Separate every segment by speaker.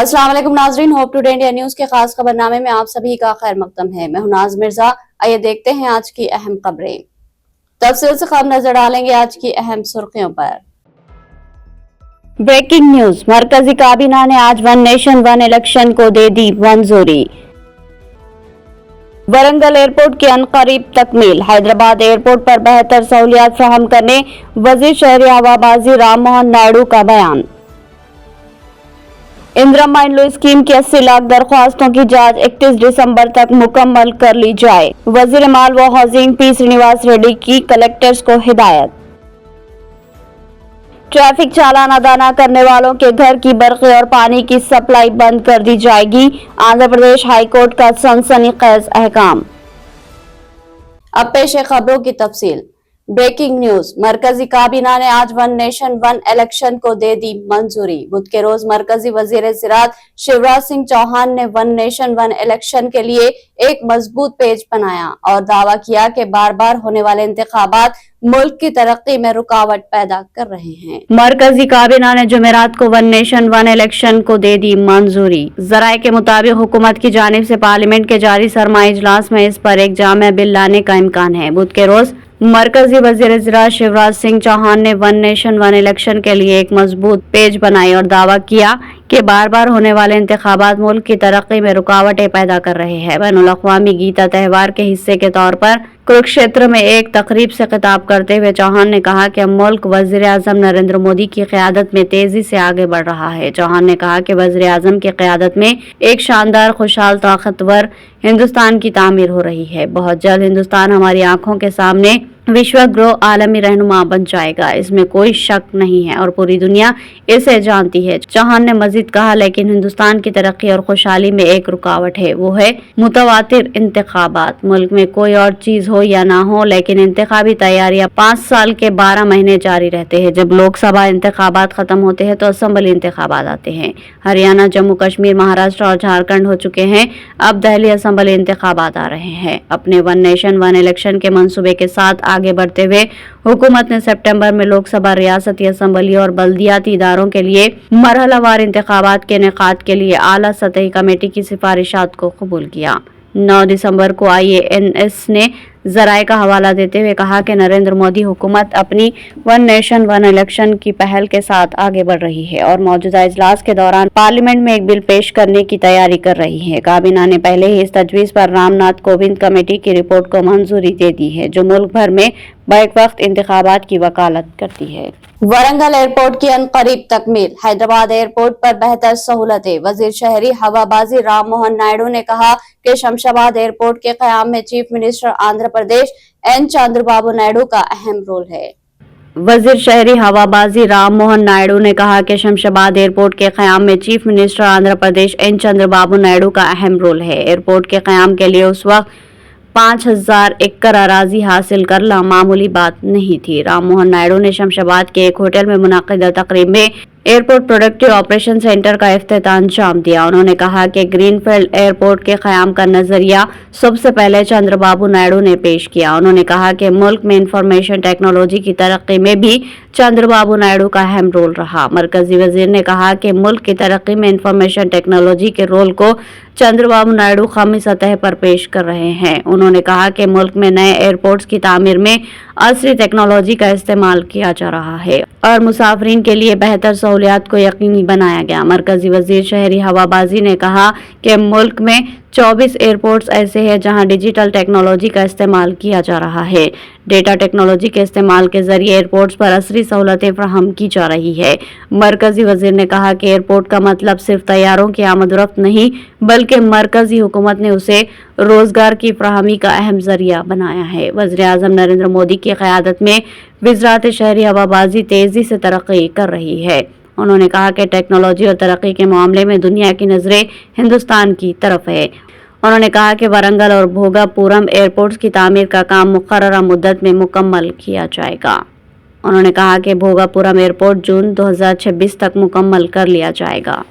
Speaker 1: अस्सलाम वालेकुम नाजरीन, होप टुडे इंडिया न्यूज के खास खबरनामे में आप सभी का खैर मकदम है। मैं हूं नाज मिर्जा। आइए देखते हैं आज की अहम खबरें। तफसील से खबर नजर डालेंगे आज की अहम सुर्खियों पर। ब्रेकिंग न्यूज, मरकजी काबीना ने आज वन नेशन वन इलेक्शन को दे दी मंजूरी। वरंगल एयरपोर्ट की अनकरीब तकमील, हैदराबाद एयरपोर्ट पर बेहतर सहूलियात फराहम करने वजीर शहरी हवाबाजी राम मोहन नायडू का बयान। इंदिरा इंलो स्कीम की 80 लाख दरख्वास्तों की जांच 31 दिसंबर तक मुकम्मल कर ली जाए। वजीर माल व हाउसिंग पी श्रीनिवास रेड्डी की कलेक्टर्स को हिदायत। ट्रैफिक चालान अदा न करने वालों के घर की बरक़ी और पानी की सप्लाई बंद कर दी जाएगी। आंध्र प्रदेश हाई कोर्ट का सनसनीखेज अहकाम। अब पेश है खबरों की तफसील। ब्रेकिंग न्यूज, मरकजी काबीना ने आज वन नेशन वन इलेक्शन को दे दी मंजूरी। बुध के रोज मरकजी वजीर ज़राअत शिवराज सिंह चौहान ने वन नेशन वन इलेक्शन के लिए एक मजबूत पेज बनाया और दावा किया कि बार बार होने वाले इंतखाबात मुल्क की तरक्की में रुकावट पैदा कर रहे हैं। मरकजी काबीना ने जुमेरात को वन नेशन वन इलेक्शन को दे दी मंजूरी। जराये के मुताबिक हुकूमत की जानिब से पार्लियामेंट के जारी सरमाई इजलास में इस पर एक जामे बिल लाने का इम्कान है। बुध के रोज मरकजी वजीर ज़राअत शिवराज सिंह चौहान ने वन नेशन वन इलेक्शन के लिए एक मजबूत पेज बनाई और दावा किया कि बार बार होने वाले इंतखाबात मुल्क की तरक्की में रुकावटें पैदा कर रहे हैं। बैनुल अक़वामी गीता त्यौहार के हिस्से के तौर पर कुरुक्षेत्र में एक तकरीब से खिताब करते हुए चौहान ने कहा कि मुल्क वज़ीर आज़म नरेंद्र मोदी की क़यादत में तेजी से आगे बढ़ रहा है। चौहान ने कहा कि वज़ीर आज़म की क़यादत में एक शानदार, खुशहाल, ताकतवर हिंदुस्तान की तामीर हो रही है। बहुत जल्द हिंदुस्तान हमारी आंखों के सामने विश्वगुरु आलमी रहनुमा बन जाएगा, इसमें कोई शक नहीं है और पूरी दुनिया इसे जानती है। चौहान ने मजीद कहा, लेकिन हिंदुस्तान की तरक्की और खुशहाली में एक रुकावट है, वो है मुतवातिर इंतखाबात। मुल्क में कोई और चीज हो या ना हो, लेकिन इंतखाबी तैयारियां 5 साल के 12 महीने जारी रहते हैं। जब लोकसभा इंतखाबात खत्म होते हैं तो असेंबली इंतखाबात आते हैं। हरियाणा, जम्मू कश्मीर, महाराष्ट्र और झारखंड हो चुके हैं, अब दिल्ली असेंबली इंतखाबात आ रहे हैं। अपने वन नेशन वन इलेक्शन के मंसूबे के साथ आगे बढ़ते हुए हुकूमत ने सितंबर में लोकसभा, रियासती असेंबली और बल्दियाती इदारों के लिए मरहलावार इंतखाबात के इनेकाद के लिए आला सतही कमेटी की सिफारिशात को कबूल किया। 9 दिसंबर को IANS ने जराये का हवाला देते हुए कहा कि नरेंद्र मोदी हुकूमत अपनी वन नेशन वन इलेक्शन की पहल के साथ आगे बढ़ रही है और मौजूदा इजलास के दौरान पार्लियामेंट में एक बिल पेश करने की तैयारी कर रही है। काबीना ने पहले ही इस तजवीज़ पर रामनाथ कोविंद कमेटी की रिपोर्ट को मंजूरी दे दी है, जो मुल्क भर में बैक वक्त इंतखाबात की वकालत करती है। वरंगल एयरपोर्ट की अनकरीब तकमील, हैदराबाद एयरपोर्ट पर बेहतर सहूलतें। वजीर शहरी हवाबाजी राम मोहन नायडू ने कहा कि शमशाबाद एयरपोर्ट के क़याम में chief minister Andhra Pradesh N Chandrababu Naidu का अहम रोल है। वजीर शहरी हवाबाजी राम मोहन नायडू ने कहा कि शमशाबाद एयरपोर्ट के क़याम में chief minister Andhra Pradesh N Chandrababu Naidu का अहम रोल है। एयरपोर्ट के क़याम के लिए उस वक्त 5000 एकड़ अराजी हासिल करना मामूली बात नहीं थी। राम मोहन नायडू ने शमशाबाद के एक होटल में मुनाकिदा तकरीब में एयरपोर्ट प्रोडक्टिव ऑपरेशन सेंटर का इफ्तिताह अंजाम दिया। उन्होंने कहा कि ग्रीनफील्ड एयरपोर्ट के क़याम का नजरिया सबसे पहले चंद्रबाबू नायडू ने पेश किया। उन्होंने कहा कि मुल्क में इंफॉर्मेशन टेक्नोलॉजी की तरक्की में भी चंद्रबाबू नायडू का अहम रोल रहा। मरकजी वजीर ने कहा कि मुल्क की तरक्की में इंफॉर्मेशन टेक्नोलॉजी के रोल को चंद्रबाबू नायडू कौमी सतह पर पेश कर रहे हैं। उन्होंने कहा कि मुल्क में नए एयरपोर्ट्स की तामीर में असली टेक्नोलॉजी का इस्तेमाल किया जा रहा है और मुसाफिरीन के लिए बेहतर सहूलियात को यकीनी बनाया गया। मरकजी वजीर शहरी हवाबाजी ने कहा कि मुल्क में 24 एयरपोर्ट्स ऐसे हैं जहां डिजिटल टेक्नोलॉजी का इस्तेमाल किया जा रहा है। डेटा टेक्नोलॉजी के इस्तेमाल के जरिए एयरपोर्ट्स पर असली सहूलतें फराहम की जा रही है। मरकजी वजीर ने कहा कि एयरपोर्ट का मतलब सिर्फ तैयारों की आमदरफ्त नहीं, बल्कि मरकजी हुकूमत ने उसे रोजगार की फराहमी का अहम जरिया बनाया है। वज़ीर आज़म नरेंद्र मोदी की क़यादत में वज़ारत शहरी हवाबाजी तेजी से तरक्की कर रही है। उन्होंने कहा कि टेक्नोलॉजी और तरक्की के मामले में दुनिया की नजरें हिंदुस्तान की तरफ है। उन्होंने कहा कि वरंगल और भोगापुरम एयरपोर्ट्स की तामीर का काम मुकर्ररा मुद्दत में मुकम्मल किया जाएगा। उन्होंने कहा कि भोगापुरम एयरपोर्ट जून 2026 तक मुकम्मल कर लिया जाएगा।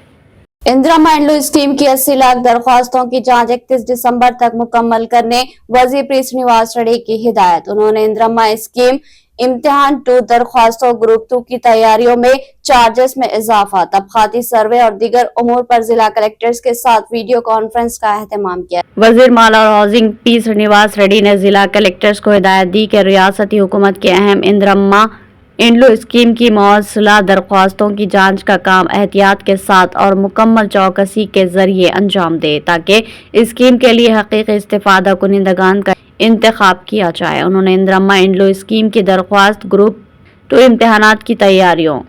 Speaker 1: इंदिरा इंलो स्कीम की 80 लाख दरख्वास्तों की जांच 31 दिसंबर तक मुकम्मल करने वजीर पी श्रीनिवास रेड्डी की हिदायत। उन्होंने इंदिरा स्कीम इम्तिहान 2 दरख्वास्तों ग्रुप 2 की तैयारियों में चार्जेस में इजाफा, तबकाती सर्वे और दीगर उमूर पर जिला कलेक्टर्स के साथ वीडियो कॉन्फ्रेंस का एहतमाम किया। वजीर माला और हाउसिंग पी श्रीनिवास रेड्डी ने जिला कलेक्टर्स को हिदायत दी कि रियासती हुकूमत की अहम इंदिरम्मा इंड्लो स्कीम की मौसूला दरख्वास्तों की जांच का काम एहतियात के साथ और मुकम्मल चौकसी के जरिए अंजाम दे, ताकि स्कीम के लिए हकीकी इस्तिफादा कुनिंदगान का इंतखाब किया जाए। उन्होंने इंदिरम्मा इंड्लो स्कीम की दरख्वास्त ग्रुप 2 इम्तिहानात की तैयारियों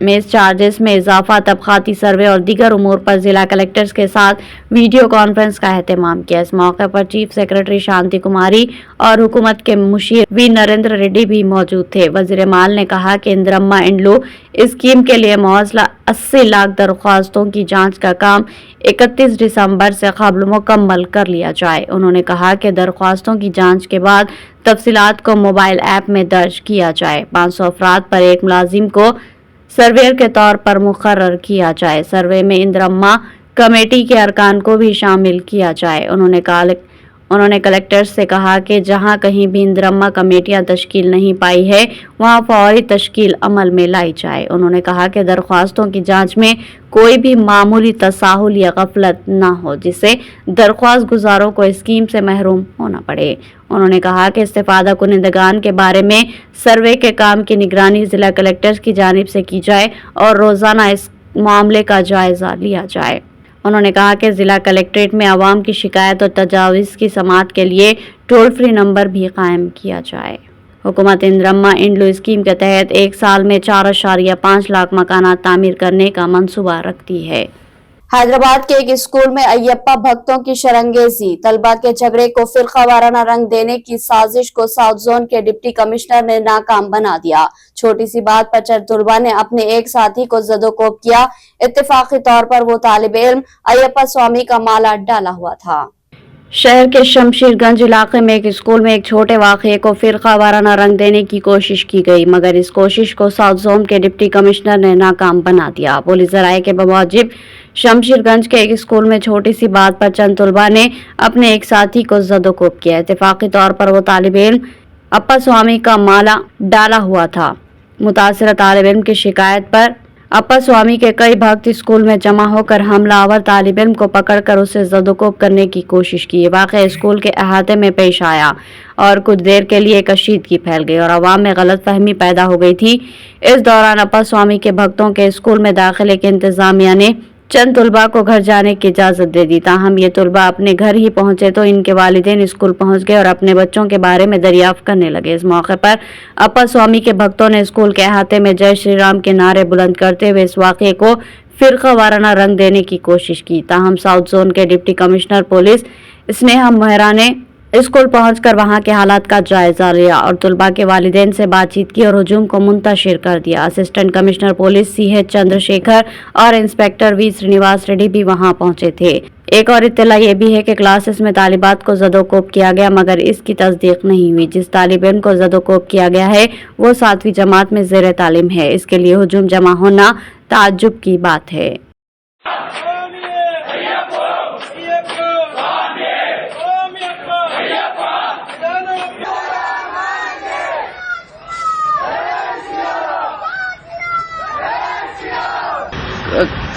Speaker 1: में चार्जेस में इजाफा, तबकाती सर्वे और दीगर उमूर पर जिला कलेक्टर्स के साथ वीडियो कॉन्फ्रेंस का एहतमाम किया। इस मौके पर चीफ सेक्रेटरी शांति कुमारी और हुकूमत के मुशीर वी नरेंद्र रेड्डी भी मौजूद थे। वजीर माल ने कहा कि इंदिरम्मा इंड्लो स्कीम के लिए मौजूदा 80 लाख दरख्वास्तों की जांच का काम 31 दिसंबर से कबल मुकम्मल कर लिया जाए। उन्होंने कहा कि दरख्वास्तों की जांच के बाद तफसीलात को मोबाइल ऐप में दर्ज किया जाए। 500 अफराद पर एक मुलाजिम को सर्वेयर के तौर पर मुकर्रर किया जाए। सर्वे में इंदिरम्मा कमेटी के अरकान को भी शामिल किया जाए। उन्होंने कलेक्टर्स से कहा कि जहां कहीं भी इंदिरम्मा कमेटियां तश्कील नहीं पाई है, वहां फौरी तश्कील अमल में लाई जाए। उन्होंने कहा कि दरख्वास्तों की जांच में कोई भी मामूली तसाहुल या गफलत न हो, जिससे दरख्वास्त गुजारों को स्कीम से महरूम होना पड़े। उन्होंने कहा कि इस्तिफादा कुनिंदगान के बारे में सर्वे के काम की निगरानी जिला कलेक्टर्स की जानिब से की जाए और रोजाना इस मामले का जायजा लिया जाए। उन्होंने कहा कि जिला कलेक्ट्रेट में आवाम की शिकायत और तजावीज़ की समाअत के लिए टोल फ्री नंबर भी कायम किया जाए। हुकूमत इंदिरम्मा इंड्लो स्कीम के तहत एक साल में 4.5 लाख मकानात तामीर करने का मंसूबा रखती है। हैदराबाद के एक स्कूल में अयप्पा भक्तों की शरंगेजी, तलबा के झगड़े को फिरकावाराना रंग देने की साजिश को साउथ जोन के डिप्टी कमिश्नर ने नाकाम बना दिया। छोटी सी बात पर चंद तलबा ने अपने एक साथी को जदोकोब किया। इत्तेफाकी तौर पर वो तालिब इल्म अयप्पा स्वामी का माला डाला हुआ था। शहर के शमशीरगंज इलाके में एक स्कूल में एक छोटे वाक़ये को फिरकावाराना रंग देने की कोशिश की गई, मगर इस कोशिश को साउथ जोन के डिप्टी कमिश्नर ने नाकाम बना दिया। पुलिस ज़राए के मुताबिक शमशीरगंज के एक स्कूल में छोटी सी बात पर चंद तलबा ने अपने एक साथी को जदोकोब किया। इत्तेफाकी तौर पर वो तालिब इल्म अप्पा स्वामी का माला डाला हुआ था। मुतासिरा तालिब इल्म की शिकायत पर अप्पा स्वामी के कई भक्त स्कूल में जमा होकर हमलावर तालिब इल्म को पकड़कर उसे जदोकोब करने की कोशिश की। वाक़या स्कूल के अहाते में पेश आया और कुछ देर के लिए कशीदगी फैल गई और अवाम में गलत फहमी पैदा हो गई थी। इस दौरान अप्पा स्वामी के भक्तों के स्कूल में दाखिले के इंतजामिया ने चंद तलबा को घर जाने की इजाजत दे दी। ताहम ये तलबा अपने घर ही पहुंचे तो इनके वालिदैन स्कूल पहुंच गए और अपने बच्चों के बारे में दरियाफ्त करने लगे। इस मौके पर अप्पा स्वामी के भक्तों ने स्कूल के अहाते में जय श्री राम के नारे बुलंद करते हुए इस वाक़ये को फिरकावाराना रंग देने की कोशिश की। ताहम साउथ जोन के deputy commissioner police Sneha Mehra ने स्कूल पहुंचकर वहां के हालात का जायजा लिया और तलबा के वालिदैन से बातचीत की और हुजूम को मुंतशिर कर दिया। Assistant commissioner police CH Chandrashekhar और इंस्पेक्टर वी श्रीनिवास रेड्डी भी वहां पहुंचे थे। एक और इत्तला ये भी है कि क्लासेस में तालिबात को जदोकोब किया गया, मगर इसकी तस्दीक नहीं हुई। जिस तालिब इल्म को जदोकोब किया गया है वो 7वीं जमात में ज़ेर तालीम है। इसके लिए हुजूम जमा होना ताज्जुब की बात है।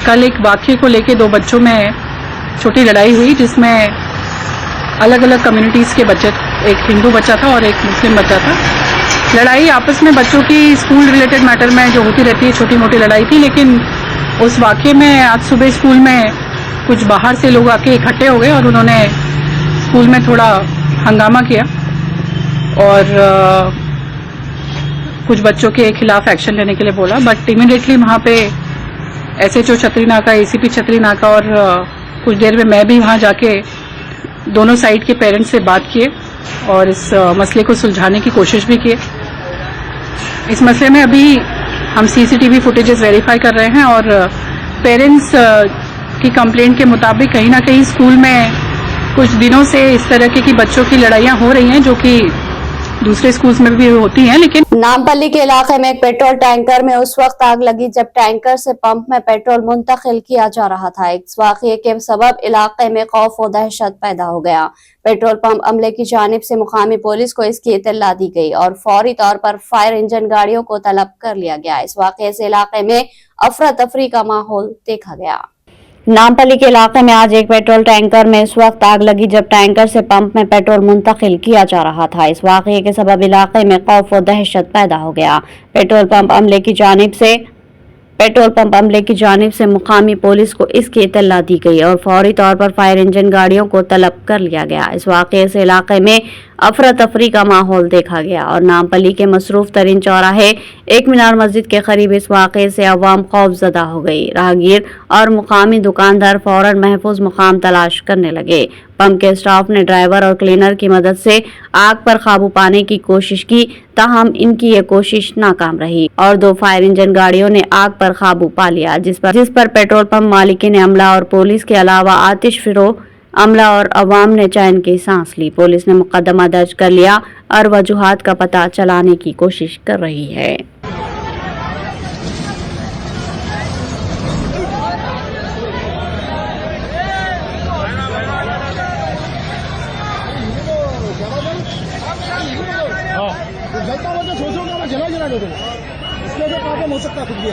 Speaker 2: कल एक वाक़ये को लेके 2 बच्चों में छोटी लड़ाई हुई, जिसमें अलग अलग कम्युनिटीज़ के बच्चे, एक हिंदू बच्चा था और एक मुस्लिम बच्चा था। लड़ाई आपस में बच्चों की स्कूल रिलेटेड मैटर में जो होती रहती है, छोटी मोटी लड़ाई थी। लेकिन उस वाक़ये में आज सुबह स्कूल में कुछ बाहर से लोग आके इकट्ठे हो गए और उन्होंने स्कूल में थोड़ा हंगामा किया और कुछ बच्चों के खिलाफ एक्शन लेने के लिए बोला। बट इमीडिएटली वहाँ पे SHO छतरी नाका, ACP छतरी नाका और कुछ देर में मैं भी वहाँ जाके दोनों साइड के पेरेंट्स से बात किए और इस मसले को सुलझाने की कोशिश भी की। इस मसले में अभी हम CCTV फुटेजेस वेरीफाई कर रहे हैं और पेरेंट्स की कंप्लेंट के मुताबिक कहीं ना कहीं स्कूल में कुछ दिनों से इस तरह की बच्चों की लड़ाइयाँ हो रही हैं, जो कि दूसरे स्कूल्स में भी होती हैं, लेकिन
Speaker 1: नामपल्ली के इलाके में एक पेट्रोल टैंकर में उस वक्त आग लगी जब टैंकर से पंप में पेट्रोल मुंतकिल किया जा रहा था। इस वाक़ये के सबब इलाके में खौफ और दहशत पैदा हो गया। पेट्रोल पंप अमले की जानिब से मुकामी पुलिस को इसकी इत्तला दी गई और फौरी तौर पर फायर इंजन गाड़ियों को तलब कर लिया गया। इस वाक़ये से इलाके में अफरा तफरी का माहौल देखा गया। नामपल्ली के इलाके में आज एक पेट्रोल टैंकर में इस वक्त आग लगी जब टैंकर से पंप में पेट्रोल मुंतकिल किया जा रहा था। इस वाक़ये के सबब इलाके में खौफ और दहशत पैदा हो गया। पेट्रोल पंप अमले की जानिब से मुकामी पुलिस को इसकी इत्तला दी गई और फौरी तौर पर फायर इंजन गाड़ियों को तलब कर लिया गया। इस वाक़ये से इलाके में अफरा तफरी का माहौल देखा गया और नामपल्ली के मसरूफ तरीन चौराहे एक मीनार मस्जिद के करीब इस वाक़ये से अवाम खौफजदा हो गई। राहगीर और मुकामी दुकानदार फौरन महफूज मुकाम तलाश करने लगे। पंप के स्टाफ ने ड्राइवर और क्लीनर की मदद से आग पर काबू पाने की कोशिश की, ताहम इनकी ये कोशिश नाकाम रही और 2 फायर इंजन गाड़ियों ने आग पर काबू पा लिया, जिस पर पेट्रोल पंप मालिकीन अमला और पुलिस के अलावा आतिश फिरो अमला और अवाम ने चैन की सांस ली। पुलिस ने मुकदमा दर्ज कर लिया और वजूहात का पता चलाने की कोशिश कर रही है।
Speaker 3: हो सकता खुद भी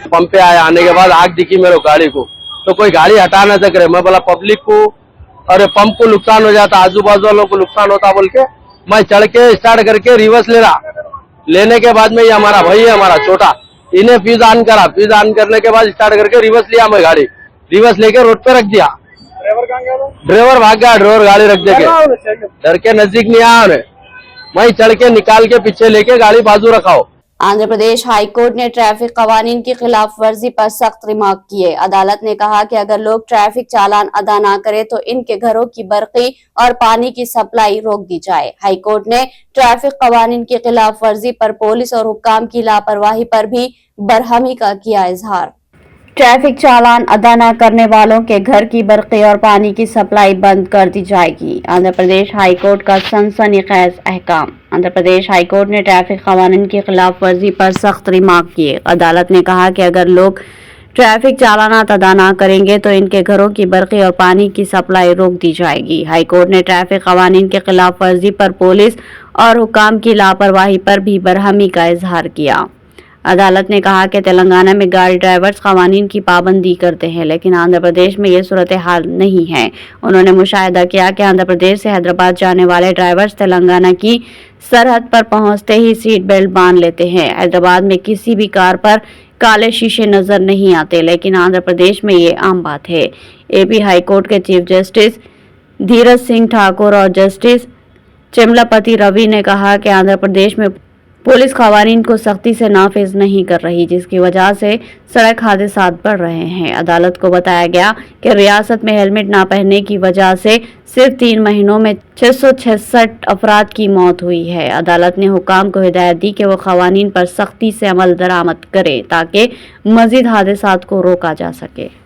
Speaker 4: पंप पे आया, आने के बाद आग दिखी मेरे गाड़ी को, तो कोई गाड़ी हटा ना सक रहे। मैं बोला पब्लिक को और पंप को नुकसान हो जाता, आजू बाजू वालों को नुकसान होता बोल के मैं चढ़ के स्टार्ट करके रिवर्स ले रहा। लेने के बाद में ये हमारा भाई है, हमारा छोटा, इन्हें फ्यूज ऑन करा। फ्यूज ऑन करने के बाद स्टार्ट करके रिवर्स लिया, मैं गाड़ी रिवर्स लेके रोड पे रख दिया। ड्राइवर भाग गया, ड्राइवर गाड़ी रख देके डर के नजदीक नहीं आया उन्हें। मैं चढ़ के निकाल के पीछे लेके गाड़ी बाजू रखाओ।
Speaker 1: आंध्र प्रदेश हाई कोर्ट ने ट्रैफिक कवानीन की खिलाफ वर्जी पर सख्त रिमार्क किए। अदालत ने कहा कि अगर लोग ट्रैफिक चालान अदा न करें तो इनके घरों की बरकी और पानी की सप्लाई रोक दी जाए। हाई कोर्ट ने ट्रैफिक कवानीन की खिलाफ वर्जी पर पुलिस और हुक्काम की लापरवाही पर भी बरहमी का किया इजहार। ट्रैफिक चालान अदा न करने वालों के घर की बरक़ी और पानी की सप्लाई बंद कर दी जाएगी। आंध्र प्रदेश हाई कोर्ट का सनसनीखेज अहकाम। आंध्र प्रदेश हाई कोर्ट ने ट्रैफिक कानून की खिलाफ वर्जी पर सख्त रिमार्क किए। अदालत ने कहा कि अगर लोग ट्रैफिक चालानात अदा न करेंगे तो इनके घरों की बरक़ी और पानी की सप्लाई रोक दी जाएगी। हाई कोर्ट ने ट्रैफिक कानून की खिलाफ वर्जी पर पुलिस और हुक्काम की लापरवाही पर भी बरहमी का इजहार किया। अदालत ने कहा कि तेलंगाना में गाड़ी ड्राइवर्स कवानीन की पाबंदी करते हैं, लेकिन आंध्र प्रदेश में ये सूरत हाल नहीं है। उन्होंने मुशाहिदा किया कि आंध्र प्रदेश से हैदराबाद जाने वाले ड्राइवर्स तेलंगाना की सरहद पर पहुंचते ही सीट बेल्ट बांध लेते हैं। हैदराबाद में किसी भी कार पर काले शीशे नजर नहीं आते, लेकिन आंध्र प्रदेश में ये आम बात है। एपी हाई कोर्ट के चीफ जस्टिस धीरज सिंह ठाकुर और जस्टिस चिमलापति रवि ने कहा कि आंध्र प्रदेश में पुलिस कवानीन को सख्ती से नाफिज नहीं कर रही, जिसकी वजह से सड़क हादसात बढ़ रहे हैं। अदालत को बताया गया कि रियासत में हेलमेट ना पहनने की वजह से सिर्फ 3 महीनों में 666 अफराद की मौत हुई है। अदालत ने हुक्काम को हिदायत दी कि वो कवानीन पर सख्ती से अमल दरामद करे ताकि मजीद हादसात को रोका जा सके।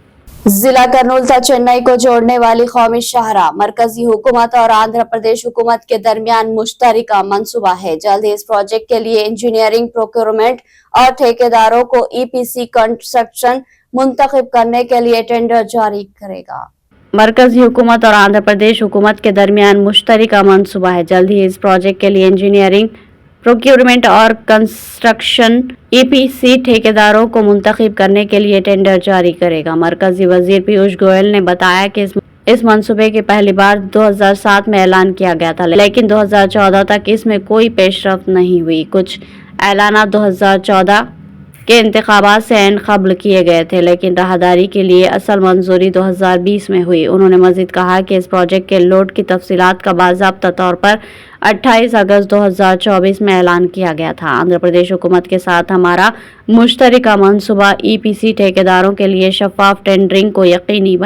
Speaker 1: जिला कर्नूल से चेन्नई को जोड़ने वाली कौमी शाहराह मरकजी हुकूमत और आंध्र प्रदेश हुकूमत के दरमियान मुश्तरका मंसूबा है। जल्द ही इस प्रोजेक्ट के लिए इंजीनियरिंग, प्रोक्योरमेंट और ठेकेदारों को EPC कंस्ट्रक्शन मुंतखब करने के लिए टेंडर जारी करेगा। मरकजी हुकूमत और आंध्र प्रदेश हुकूमत के दरमियान मुश्तरका मंसूबा है। जल्द ही इस प्रोजेक्ट के लिए इंजीनियरिंग, प्रोक्योरमेंट और कंस्ट्रक्शन EPC ठेकेदारों को मुंतखब करने के लिए टेंडर जारी करेगा। मरकजी वजीर पीयूष गोयल ने बताया कि इस मंसूबे के पहली बार 2007 में ऐलान किया गया था, लेकिन 2014 तक इसमें कोई पेशरफ्त नहीं हुई। कुछ ऐलान 2014 के इंतखाबात से ऐन क़ब्ल किए गए थे, लेकिन राहदारी के लिए असल मंजूरी 2020 में हुई। उन्होंने मजीद कहा कि इस प्रोजेक्ट के लोड की तफसीलात का बाज़ाब्ता तौर पर 28 अगस्त 2024 में ऐलान किया गया था। आंध्र प्रदेश हुकूमत के साथ हमारा मुश्तरका मंसूबा EPC ठेकेदारों के लिए शफाफ टेंडरिंग को यकीनी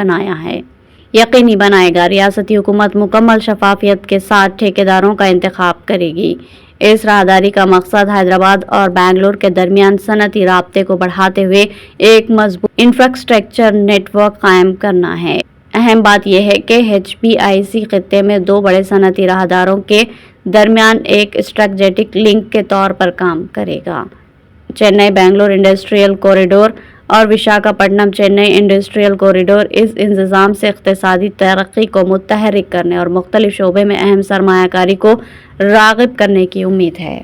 Speaker 1: बनाएगा। रियासती हुकूमत मुकम्मल शफाफियत के साथ ठेकेदारों का इंतखाब करेगी। इस राहदारी का मकसद हैदराबाद और बेंगलोर के दरमियान सनती राब्ते को बढ़ाते हुए एक मजबूत इंफ्रास्ट्रक्चर नेटवर्क कायम करना है। अहम बात यह है कि HPIC खित्ते में दो बड़े सनती राहदारों के दरमियान एक स्ट्रैटेजिक लिंक के तौर पर काम करेगा। चेन्नई बेंगलोर इंडस्ट्रियल कॉरिडोर और विशाखापट्टनम चेन्नई इंडस्ट्रियल कॉरिडोर इस इंतजाम से इक़्तिसादी तरक्की को मुतहर्रिक करने और मुख्तलिफ शोबे में अहम सरमायाकारी को राग़िब करने की उम्मीद है।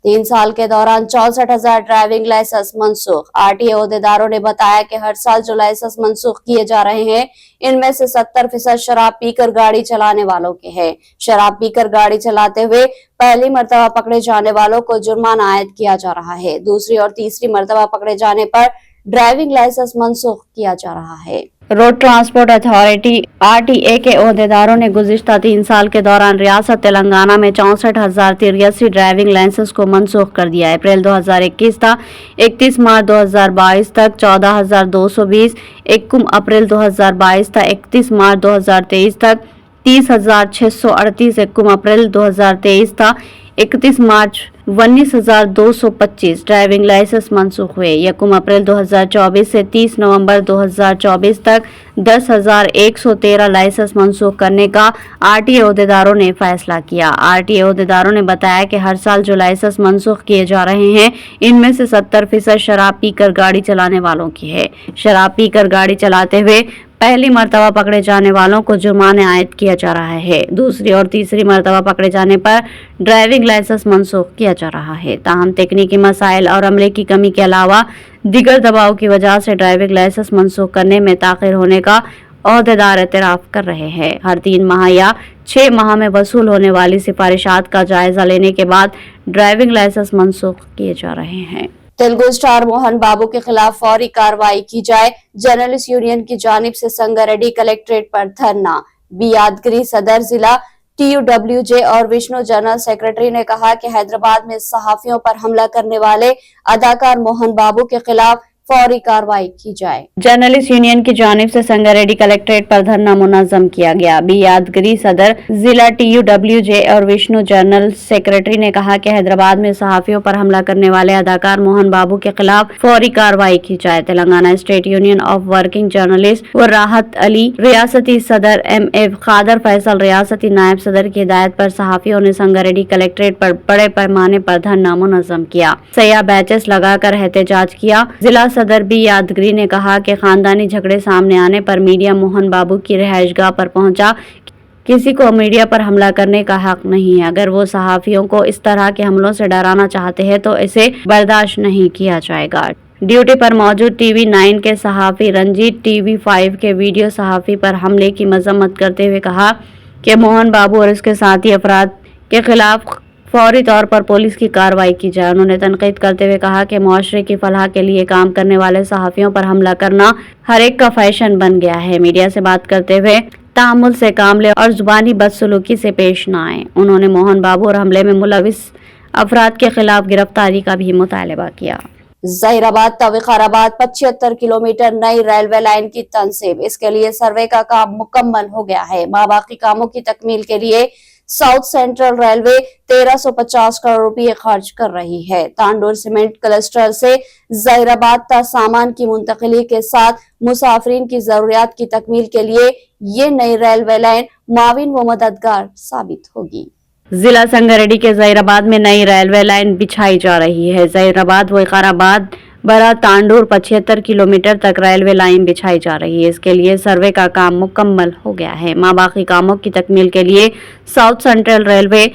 Speaker 1: 3 साल के दौरान 64,000 ड्राइविंग लाइसेंस मनसूख। RTA अहदेदारों ने बताया कि हर साल जो लाइसेंस मनसूख किए जा रहे हैं, इनमें से 70% शराब पीकर गाड़ी चलाने वालों के हैं। शराब पीकर गाड़ी चलाते हुए पहली मर्तबा पकड़े जाने वालों को जुर्माना आयद किया जा रहा है। दूसरी और तीसरी मर्तबा पकड़े जाने पर ड्राइविंग लाइसेंस मनसूख किया जा रहा है। रोड ट्रांसपोर्ट अथॉरिटी RTA के अहदेदारों ने गुज़िश्ता 3 साल के दौरान रियासत तेलंगाना में 64,083 ड्राइविंग लाइसेंस को मनसूख कर दिया है। अप्रैल 2021 था, 31 मार्च 2022 तक 14,220, 1 अप्रैल 2022 था, 31 मार्च 2023 तक 30,638, 1 अप्रैल 2023 था, 31 मार्च 19,225 ड्राइविंग लाइसेंस मनसूख हुए। 1 अप्रैल 2024 से 30 नवंबर 2024 तक 10,113 लाइसेंस मनसूख करने का RTA अहदेदारों ने फैसला किया। RTA अहदेदारों ने बताया कि हर साल जो लाइसेंस मनसूख किए जा रहे हैं, इनमें से 70% शराब पीकर गाड़ी चलाने वालों की है। शराब पीकर गाड़ी चलाते हुए पहली मर्तबा पकड़े जाने वालों को जुर्माने आयद किया जा रहा है। दूसरी और तीसरी मर्तबा पकड़े जाने पर ड्राइविंग लाइसेंस मनसूख किया जा रहा है। ताहम तकनीकी मसाइल और अमले की कमी के अलावा दीगर दबाव की वजह से ड्राइविंग लाइसेंस मनसूख करने में ताख़िर होने का अहदेदार एतराफ़ कर रहे हैं। हर 3 माह या 6 माह में वसूल होने वाली सिफारिशात का जायजा लेने के बाद ड्राइविंग लाइसेंस मनसूख किए जा रहे हैं। तेलुगु स्टार मोहन बाबू के खिलाफ फौरी कार्रवाई की जाए। जर्नलिस्ट यूनियन की जानिब से संगारेड्डी कलेक्ट्रेट पर धरना। बी यादगिरी सदर जिला TUWJ और विष्णु जनरल सेक्रेटरी ने कहा कि हैदराबाद में सहाफियों पर हमला करने वाले अदाकार मोहन बाबू के खिलाफ फौरी कार्रवाई की जाए। जर्नलिस्ट यूनियन की जानिब से संगारेड्डी कलेक्ट्रेट पर धरना मुनज़्ज़म किया गया। बी यादगिरी सदर जिला TUWJ और विष्णु जनरल सेक्रेटरी ने कहा कि हैदराबाद में सहाफियों पर हमला करने वाले अदाकार मोहन बाबू के खिलाफ फौरी कार्रवाई की जाए। Telangana state union of working journalist व राहत अली रियासती सदर MF खादर फैसल रियासती नायब सदर की हिदायत पर सहाफियों ने संगारेड्डी कलेक्ट्रेट पर बड़े पैमाने पर धरना मुनज़्ज़म किया। सयाह बैचेस लगाकर एहतजाज किया। जिला सदर बी यादगिरी ने कहा कि खानदानी झगड़े सामने आने पर मीडिया मोहन बाबू की रिहाइशगाह पर पहुंचा। किसी को मीडिया पर हमला करने का हक नहीं है। अगर वो सहाफियों को इस तरह के हमलों से डराना चाहते हैं तो इसे बर्दाश्त नहीं किया जाएगा। ड्यूटी पर मौजूद TV9 के सहाफी रंजीत TV5 के वीडियो सहाफी पर हमले की मजम्मत करते हुए कहा कि मोहन बाबू और उसके साथी अफराद के खिलाफ फौरी तौर पर पुलिस की कार्रवाई की जाए। उन्होंने तनकीद करते हुए कहा कि मुआशरे की फलाह के लिए काम करने वाले सहाफियों पर हमला करना हर एक का फैशन बन गया है। मीडिया से बात करते हुए तामुल से काम ले और जुबानी बदसलूकी से पेश न आए। उन्होंने मोहन बाबू और हमले में मुलविस अफराद के खिलाफ गिरफ्तारी का भी मुतालबा किया। ज़हीराबाद विकाराबाद 75 किलोमीटर नई रेलवे लाइन की तनसीब। इसके लिए सर्वे का काम मुकम्मल हो गया है। बाकी कामों की तकमील के लिए साउथ सेंट्रल रेलवे 1350 करोड़ रुपए खर्च कर रही है। तांडूर सीमेंट क्लस्टर से ज़हीराबाद तक सामान की मुंतकिली के साथ मुसाफिरीन की जरूरियात की तकमील के लिए ये नई रेलवे लाइन माविन व मददगार साबित होगी। जिला संगारेड्डी के ज़हीराबाद में नई रेलवे लाइन बिछाई जा रही है। ज़हीराबाद व विकाराबाद बरा तांडूर 75 किलोमीटर तक रेलवे लाइन बिछाई जा रही है। इसके लिए सर्वे का काम मुकम्मल हो गया है। बाकी कामों की तकमील के लिए साउथ सेंट्रल रेलवे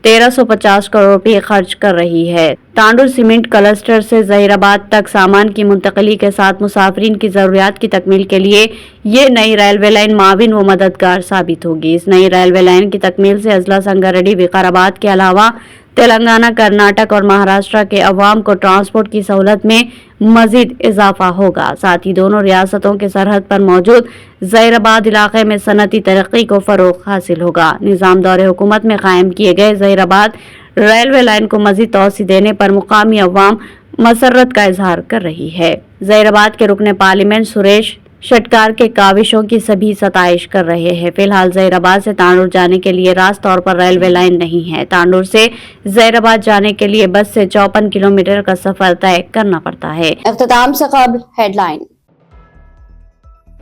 Speaker 1: 1350 करोड़ रुपए खर्च कर रही है। तांडूर सीमेंट क्लस्टर से ज़हीराबाद तक सामान की मुंतकिली के साथ मुसाफिरीन की जरूरियात की तकमील के लिए ये नई रेलवे लाइन माविन व मददगार साबित होगी। इस नई रेलवे लाइन की तकमील से अजला संगारेड्डी विकाराबाद के अलावा तेलंगाना, कर्नाटक और महाराष्ट्र के अवाम को ट्रांसपोर्ट की सहूलत में मजीद इजाफा होगा। साथ ही दोनों रियासतों के सरहद पर मौजूद ज़हीराबाद इलाके में सनती तरक्की को फरोग हासिल होगा। निज़ाम दौरे हुकूमत में कायम किए गए ज़हीराबाद रेलवे लाइन को मजीद तोसी देने पर मुकामी अवाम मसरत का इजहार कर रही है। ज़हीराबाद के रुकने पार्लियामेंट सुरेश षटकार के काविशों की सभी सताइश कर रहे हैं। फिलहाल जहीराबाद से तांडूर जाने के लिए रास तौर पर रेलवे लाइन नहीं है। तांडूर से जहीराबाद जाने के लिए बस से 54 किलोमीटर का सफर तय करना पड़ता है। इख्तिताम से कबल हेडलाइन।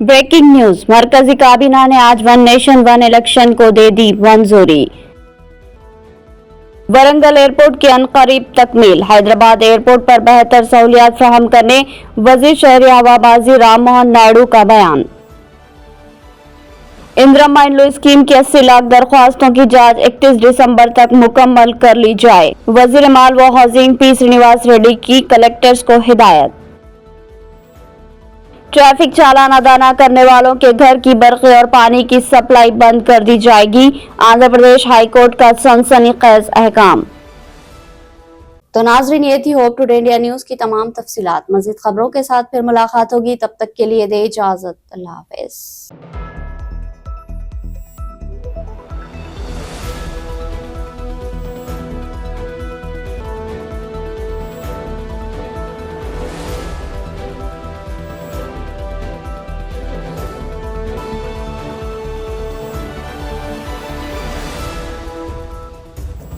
Speaker 1: ब्रेकिंग न्यूज, मरकजी काबीना ने आज वन नेशन वन इलेक्शन को दे दी मंजूरी। वरंगल एयरपोर्ट की अनकरीब तकमील। हैदराबाद एयरपोर्ट पर बेहतर सहूलियात फराहम करने वजीर शहरी हवाबाजी राम मोहन नायडू का बयान। इंदिरा माइंडलो स्कीम की 80 लाख दरख्वास्तों की जांच 31 दिसंबर तक मुकम्मल कर ली जाए। वजीर माल व हाउसिंग पी श्रीनिवास रेड्डी की कलेक्टर्स को हिदायत। ट्रैफिक चालान अदा न करने वालों के घर की बर्फ और पानी की सप्लाई बंद कर दी जाएगी। आंध्र प्रदेश हाई कोर्ट का सनसनीखेज अहकाम। तो नाजरीन, ये थी होप टुडे इंडिया न्यूज की तमाम तफसीलात। मज़ीद खबरों के साथ फिर मुलाकात होगी, तब तक के लिए दे इजाजत। अल्लाह हाफिज।